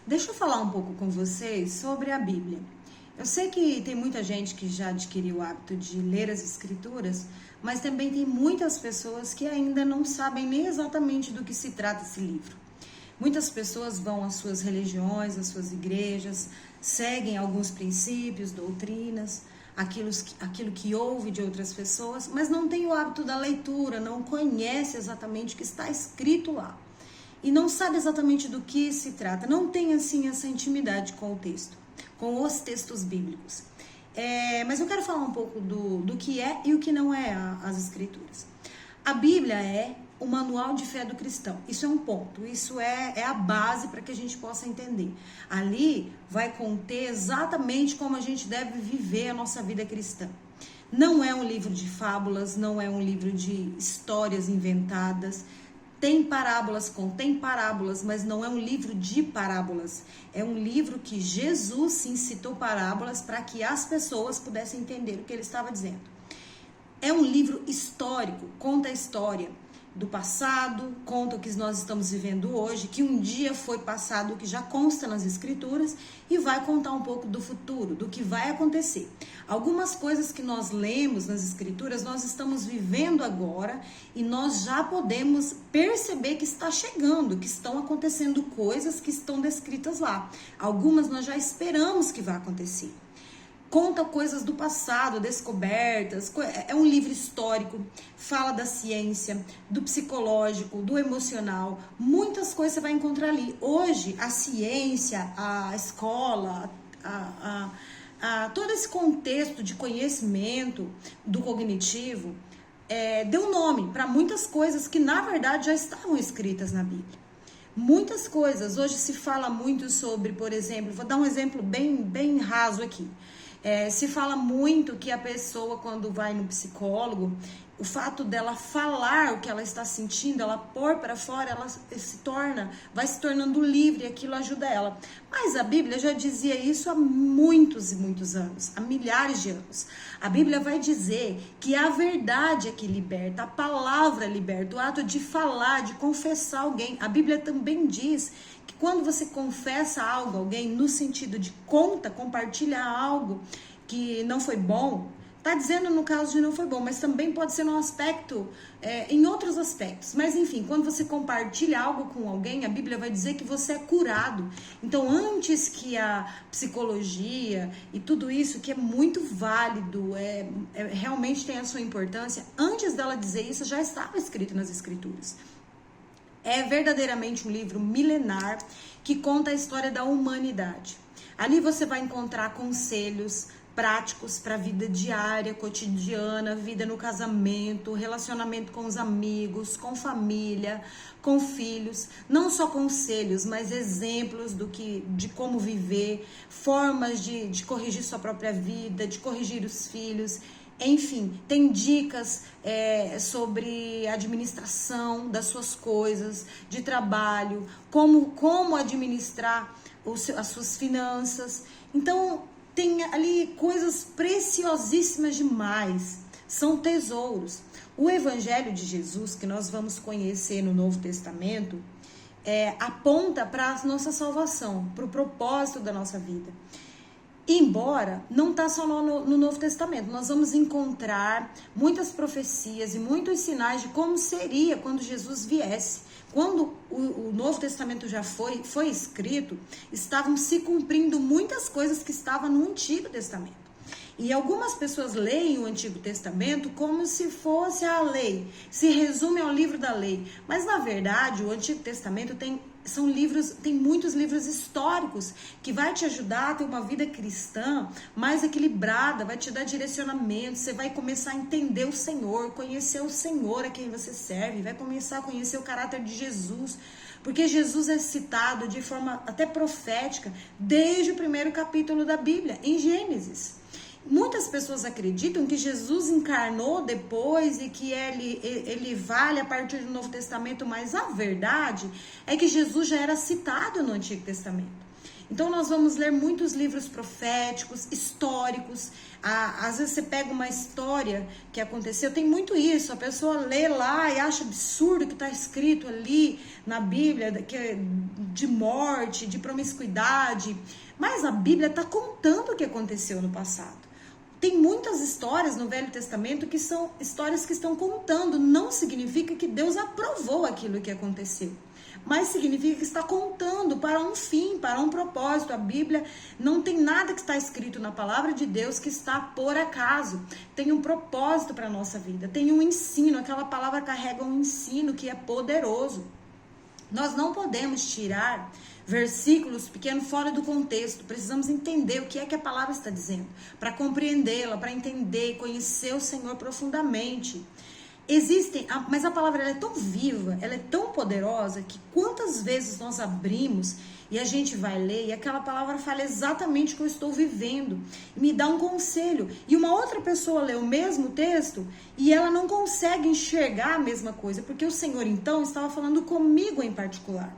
Deixa eu falar um pouco com vocês sobre a Bíblia. Eu sei que tem muita gente que já adquiriu o hábito de ler as Escrituras, mas também tem muitas pessoas que ainda não sabem nem exatamente do que se trata esse livro. Muitas pessoas vão às suas religiões, às suas igrejas, seguem alguns princípios, doutrinas, aquilo que ouve de outras pessoas, mas não tem o hábito da leitura, não conhece exatamente o que está escrito lá. E não sabe exatamente do que se trata, não tem assim essa intimidade com o texto, com os textos bíblicos. Mas eu quero falar um pouco do que é e o que não é as Escrituras. A Bíblia é o manual de fé do cristão, isso é um ponto, isso é a base para que a gente possa entender. Ali vai conter exatamente como a gente deve viver a nossa vida cristã. Não é um livro de fábulas, não é um livro de histórias inventadas. Contém parábolas, mas não é um livro de parábolas. É um livro que Jesus sim citou parábolas para que as pessoas pudessem entender o que ele estava dizendo. É um livro histórico, conta a história do passado, conta o que nós estamos vivendo hoje, que um dia foi passado, que já consta nas Escrituras, e vai contar um pouco do futuro, do que vai acontecer. Algumas coisas que nós lemos nas Escrituras, nós estamos vivendo agora e nós já podemos perceber que está chegando, que estão acontecendo coisas que estão descritas lá. Algumas nós já esperamos que vai acontecer. Conta coisas do passado, descobertas, é um livro histórico, fala da ciência, do psicológico, do emocional, muitas coisas você vai encontrar ali. Hoje, a ciência, a escola, todo esse contexto de conhecimento do cognitivo deu nome para muitas coisas que, na verdade, já estavam escritas na Bíblia. Muitas coisas, hoje se fala muito sobre, por exemplo, vou dar um exemplo bem raso aqui. Se fala muito que a pessoa, quando vai no psicólogo, o fato dela falar o que ela está sentindo, ela pôr para fora, ela vai se tornando livre e aquilo ajuda ela. Mas a Bíblia já dizia isso há muitos e muitos anos, há milhares de anos. A Bíblia vai dizer que a verdade é que liberta, a palavra liberta, o ato de falar, de confessar alguém. A Bíblia também diz que quando você confessa algo a alguém, no sentido de compartilha algo que não foi bom, tá dizendo no caso de não foi bom, mas também pode ser num aspecto, em outros aspectos. Mas enfim, quando você compartilha algo com alguém, a Bíblia vai dizer que você é curado. Então, antes que a psicologia e tudo isso, que é muito válido, realmente tem a sua importância, antes dela dizer isso, já estava escrito nas Escrituras. É verdadeiramente um livro milenar que conta a história da humanidade. Ali você vai encontrar conselhos práticos para a vida diária, cotidiana, vida no casamento, relacionamento com os amigos, com família, com filhos. Não só conselhos, mas exemplos de como viver, formas de corrigir sua própria vida, de corrigir os filhos. Enfim, tem dicas sobre administração das suas coisas, de trabalho, como administrar as suas finanças. Então, tem ali coisas preciosíssimas demais, são tesouros. O Evangelho de Jesus, que nós vamos conhecer no Novo Testamento, aponta para a nossa salvação, para o propósito da nossa vida. Embora não está só no Novo Testamento, nós vamos encontrar muitas profecias e muitos sinais de como seria quando Jesus viesse. Quando o Novo Testamento já foi escrito, estavam se cumprindo muitas coisas que estavam no Antigo Testamento. E algumas pessoas leem o Antigo Testamento como se fosse a lei, se resume ao livro da lei. Mas, na verdade, o Antigo Testamento tem muitos livros históricos que vai te ajudar a ter uma vida cristã mais equilibrada, vai te dar direcionamento, você vai começar a entender o Senhor, conhecer o Senhor a quem você serve, vai começar a conhecer o caráter de Jesus, porque Jesus é citado de forma até profética desde o primeiro capítulo da Bíblia, em Gênesis. Muitas pessoas acreditam que Jesus encarnou depois e que ele vale a partir do Novo Testamento, mas a verdade é que Jesus já era citado no Antigo Testamento. Então nós vamos ler muitos livros proféticos, históricos. Às vezes você pega uma história que aconteceu, tem muito isso, a pessoa lê lá e acha absurdo o que está escrito ali na Bíblia, de morte, de promiscuidade, mas a Bíblia está contando o que aconteceu no passado. Tem muitas histórias no Velho Testamento que são histórias que estão contando, não significa que Deus aprovou aquilo que aconteceu, mas significa que está contando para um fim, para um propósito. A Bíblia não tem nada que está escrito na palavra de Deus que está por acaso. Tem um propósito para a nossa vida, tem um ensino, aquela palavra carrega um ensino que é poderoso. Nós não podemos tirar versículos pequenos fora do contexto. Precisamos entender o que é que a palavra está dizendo, para compreendê-la, para entender e conhecer o Senhor profundamente. Mas a palavra ela é tão viva, ela é tão poderosa, que quantas vezes nós abrimos e a gente vai ler e aquela palavra fala exatamente o que eu estou vivendo, me dá um conselho, e uma outra pessoa lê o mesmo texto e ela não consegue enxergar a mesma coisa, porque o Senhor então estava falando comigo em particular.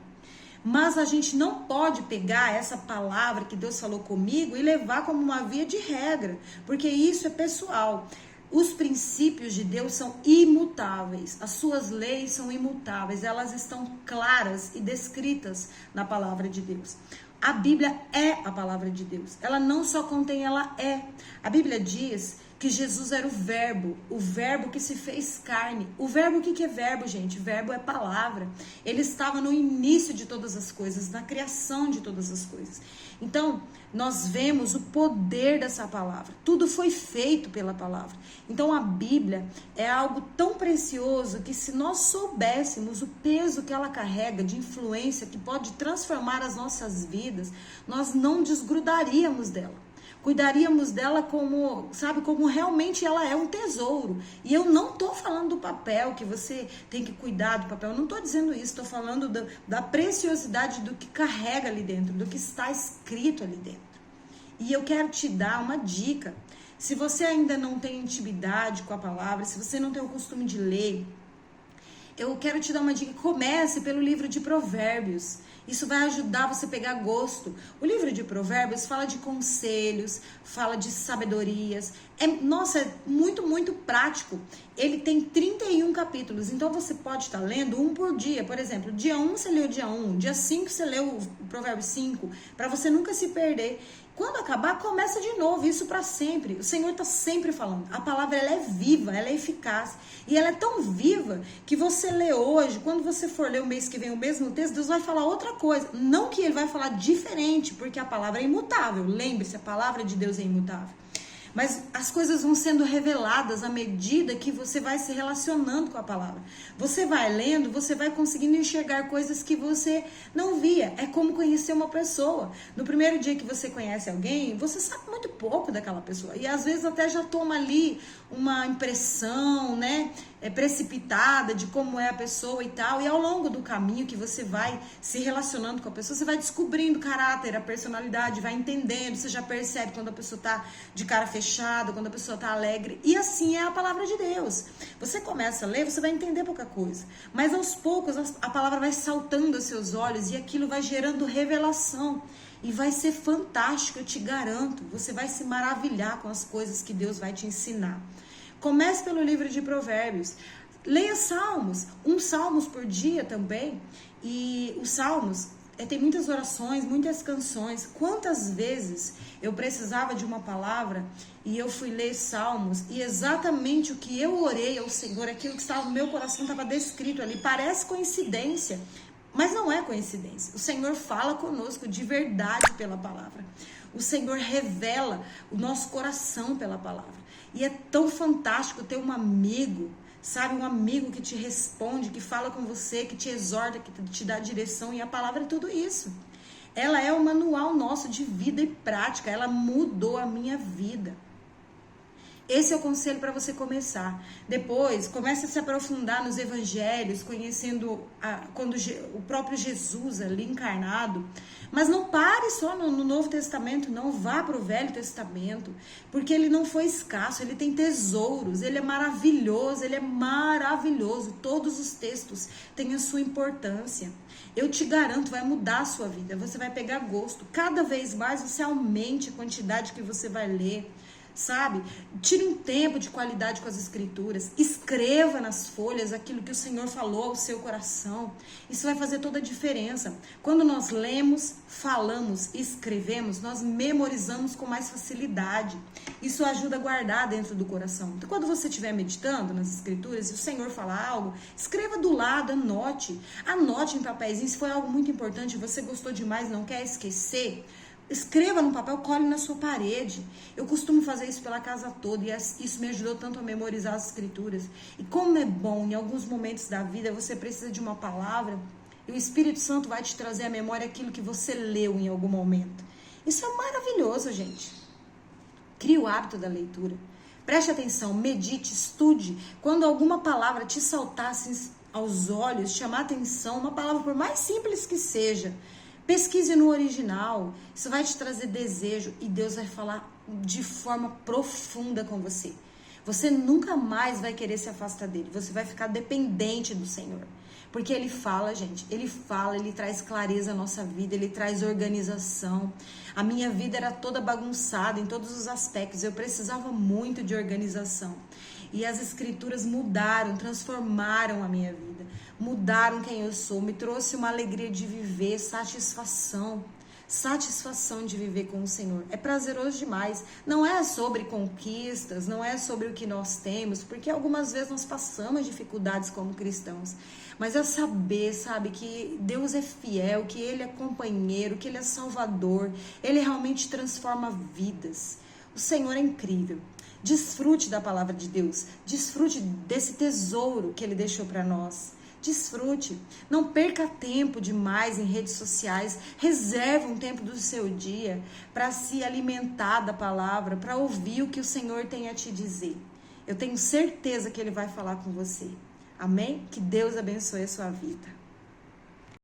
Mas a gente não pode pegar essa palavra que Deus falou comigo e levar como uma via de regra, porque isso é pessoal. Os princípios de Deus são imutáveis, as suas leis são imutáveis, elas estão claras e descritas na palavra de Deus. A Bíblia é a palavra de Deus, ela não só contém, ela é. A Bíblia diz que Jesus era o verbo que se fez carne. O verbo, o que é verbo, gente? Verbo é palavra. Ele estava no início de todas as coisas, na criação de todas as coisas. Então, nós vemos o poder dessa palavra. Tudo foi feito pela palavra. Então, a Bíblia é algo tão precioso que, se nós soubéssemos o peso que ela carrega de influência, que pode transformar as nossas vidas, nós não desgrudaríamos dela. Cuidaríamos dela como realmente ela é um tesouro. E eu não estou falando do papel, que você tem que cuidar do papel. Eu não estou dizendo isso, estou falando da preciosidade do que carrega ali dentro, do que está escrito ali dentro. E eu quero te dar uma dica. Se você ainda não tem intimidade com a palavra, se você não tem o costume de ler, eu quero te dar uma dica. Comece pelo livro de Provérbios. Isso vai ajudar você a pegar gosto. O livro de Provérbios fala de conselhos, fala de sabedorias. É muito, muito prático. Ele tem 31 capítulos, então você pode estar lendo um por dia. Por exemplo, dia 1 você lê o dia 1, dia 5 você lê o Provérbio 5, para você nunca se perder. Quando acabar, começa de novo, isso para sempre. O Senhor está sempre falando. A palavra ela é viva, ela é eficaz. E ela é tão viva que você lê hoje, quando você for ler o mês que vem o mesmo texto, Deus vai falar outra coisa. Não que ele vai falar diferente, porque a palavra é imutável. Lembre-se, a palavra de Deus é imutável. Mas as coisas vão sendo reveladas à medida que você vai se relacionando com a palavra. Você vai lendo, você vai conseguindo enxergar coisas que você não via. É como conhecer uma pessoa. No primeiro dia que você conhece alguém, você sabe muito pouco daquela pessoa. E às vezes até já toma ali uma impressão, né? Precipitada de como é a pessoa e tal. E ao longo do caminho que você vai se relacionando com a pessoa, você vai descobrindo o caráter, a personalidade, vai entendendo. Você já percebe quando a pessoa tá de cara fechada, quando a pessoa tá alegre. E assim é a palavra de Deus. Você começa a ler, você vai entender pouca coisa. Mas aos poucos a palavra vai saltando aos seus olhos e aquilo vai gerando revelação. E vai ser fantástico, eu te garanto. Você vai se maravilhar com as coisas que Deus vai te ensinar. Comece pelo livro de Provérbios. Leia Salmos, Salmos por dia também. E os Salmos, tem muitas orações, muitas canções. Quantas vezes eu precisava de uma palavra e eu fui ler Salmos e exatamente o que eu orei ao Senhor, aquilo que estava no meu coração estava descrito ali. Parece coincidência, mas não é coincidência. O Senhor fala conosco de verdade pela palavra. O Senhor revela o nosso coração pela palavra. E é tão fantástico ter um amigo, sabe? Um amigo que te responde, que fala com você, que te exorta, que te dá direção. E a palavra é tudo isso. Ela é o manual nosso de vida e prática. Ela mudou a minha vida. Esse é o conselho para você começar. Depois, comece a se aprofundar nos evangelhos, conhecendo o próprio Jesus ali encarnado. Mas não pare só no Novo Testamento, não. Vá para o Velho Testamento, porque ele não foi escasso, ele tem tesouros, ele é maravilhoso, ele é maravilhoso. Todos os textos têm a sua importância. Eu te garanto, vai mudar a sua vida. Você vai pegar gosto. Cada vez mais você aumente a quantidade que você vai ler. Sabe? Tire um tempo de qualidade com as escrituras. Escreva nas folhas aquilo que o Senhor falou ao seu coração. Isso vai fazer toda a diferença. Quando nós lemos, falamos e escrevemos, nós memorizamos com mais facilidade. Isso ajuda a guardar dentro do coração. Então, quando você estiver meditando nas escrituras e o Senhor falar algo, escreva do lado, anote. Anote em papéis. Se foi algo muito importante, você gostou demais, não quer esquecer, escreva no papel, cole na sua parede. Eu costumo fazer isso pela casa toda e isso me ajudou tanto a memorizar as escrituras. E como é bom, em alguns momentos da vida, você precisa de uma palavra e o Espírito Santo vai te trazer à memória aquilo que você leu em algum momento. Isso é maravilhoso, gente. Crie o hábito da leitura. Preste atenção, medite, estude. Quando alguma palavra te saltasse aos olhos, chamar atenção, uma palavra por mais simples que seja, pesquise no original, isso vai te trazer desejo e Deus vai falar de forma profunda com você. Você nunca mais vai querer se afastar dele, você vai ficar dependente do Senhor. Porque ele fala, gente, ele fala, ele traz clareza à nossa vida, ele traz organização. A minha vida era toda bagunçada em todos os aspectos, eu precisava muito de organização. E as escrituras mudaram, transformaram a minha vida, mudaram quem eu sou, me trouxe uma alegria de viver, satisfação de viver com o Senhor. É prazeroso demais. Não é sobre conquistas, não é sobre o que nós temos, porque algumas vezes nós passamos dificuldades como cristãos. Mas é saber, sabe, que Deus é fiel, que Ele é companheiro, que Ele é salvador, Ele realmente transforma vidas. O Senhor é incrível. Desfrute da palavra de Deus, desfrute desse tesouro que Ele deixou para nós. Desfrute, não perca tempo demais em redes sociais, reserve um tempo do seu dia para se alimentar da palavra, para ouvir o que o Senhor tem a te dizer. Eu tenho certeza que Ele vai falar com você. Amém? Que Deus abençoe a sua vida.